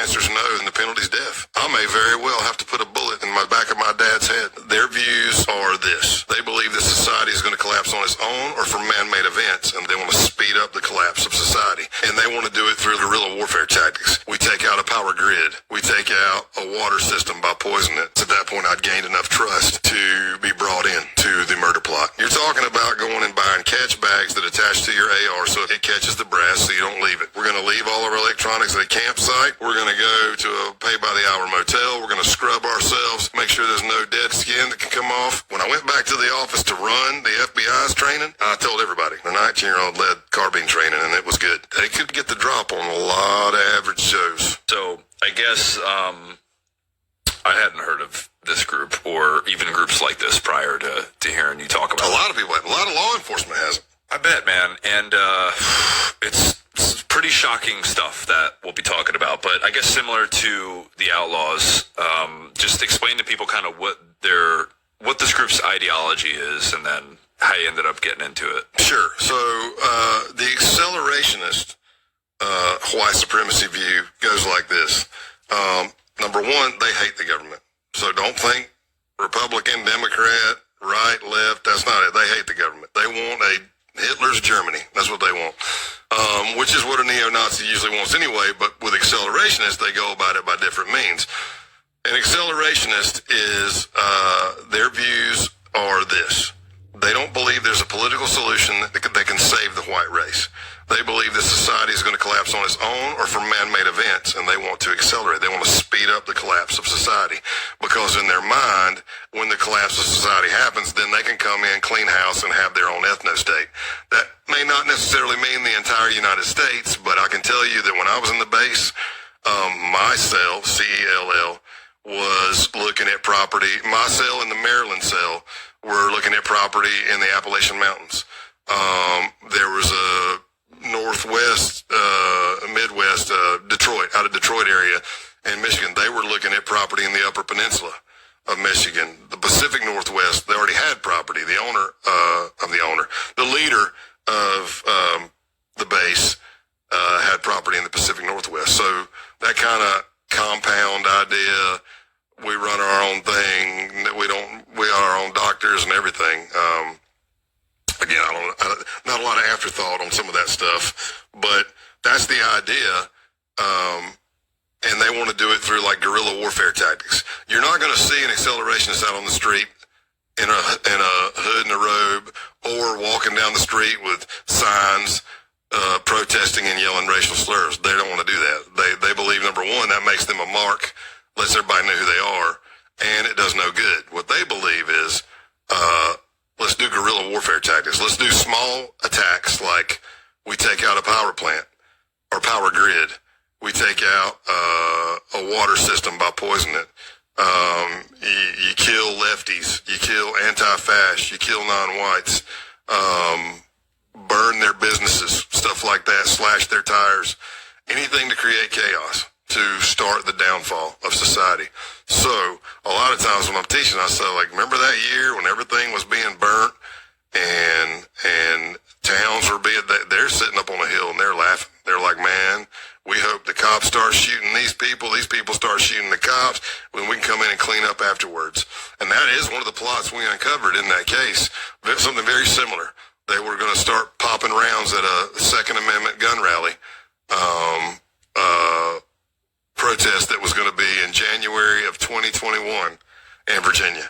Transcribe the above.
answer is no, and the penalty's death. I may very well have to put a bullet in my back of my dad's head. Their views are this. They believe this society is going to collapse on its own or from man-made events, and they want to speed up the collapse of society. And they want to do it through guerrilla warfare tactics. We take out a power grid. We take out a water system by poisoning it. At that point, I'd gained enough trust to be brought in to the murder plot. You're talking about going and buying catch bags that attach to your AR so it catches the brass so you don't leave it. We're going to leave all of our electronics at a campsite. We're going to go to a pay-by-the-hour motel. We're going to scrub ourselves, make sure there's no dead skin that can come off. When I went back to the office to run the FBI's training, I told everybody, the 19-year-old led carbine training, and it was good. They could get the drop on a lot of average Joes. So I guess I hadn't heard of this group or even groups like this prior to hearing you talk about it. A lot of people have. A lot of law enforcement hasn't. I bet, man. And it's pretty shocking stuff that we'll be talking about. But I guess similar to the Outlaws, just explain to people kind of what this group's ideology is and then how you ended up getting into it. Sure. So the accelerationist white supremacy view goes like this. Number one, they hate the government. So don't think Republican, Democrat, right, left. That's not it. They hate the government. They want a Hitler's Germany. That's what they want, which is what a neo-Nazi usually wants anyway. But with accelerationists, they go about it by different means. An accelerationist is their views are this. They don't believe there's a political solution that can save the white race. They believe this society is going to collapse on its own or from man-made events, and they want to accelerate. They want to speed up the collapse of society because in their mind, when the collapse of society happens, then they can come in, clean house, and have their own ethno-state. That may not necessarily mean the entire United States, but I can tell you that when I was in the base, my cell, CELL, was looking at property. My cell and the Maryland cell were looking at property in the Appalachian Mountains. There was a Northwest, Midwest, Detroit, out of Detroit area in Michigan. They were looking at property in the Upper Peninsula of Michigan. The Pacific Northwest, they already had property. The leader of the base had property in the Pacific Northwest. So that kind of compound idea, we run our own thing, we are our own doctors and everything. Again, not a lot of afterthought on some of that stuff, but that's the idea. And they want to do it through like guerrilla warfare tactics. You're not going to see an accelerationist out on the street in a hood and a robe or walking down the street with signs, protesting and yelling racial slurs. They don't want to do that. They believe, number one, that makes them a mark, lets everybody know who they are, and it does no good. What they believe is, let's do guerrilla warfare tactics. Let's do small attacks like we take out a power plant or power grid. We take out a water system by poisoning it. You kill lefties. You kill anti-fascists. You kill non-whites. Burn their businesses, stuff like that. Slash their tires. Anything to create chaos, to start the downfall of society. So a lot of times when I'm teaching, I say, like, remember that year when everything was being burnt and towns were they're sitting up on a hill and they're laughing. They're like, man, we hope the cops start shooting these people start shooting the cops, when we can come in and clean up afterwards. And that is one of the plots we uncovered in that case. Something very similar. They were going to start popping rounds at a Second Amendment gun rally. Protest that was going to be in January of 2021 in Virginia.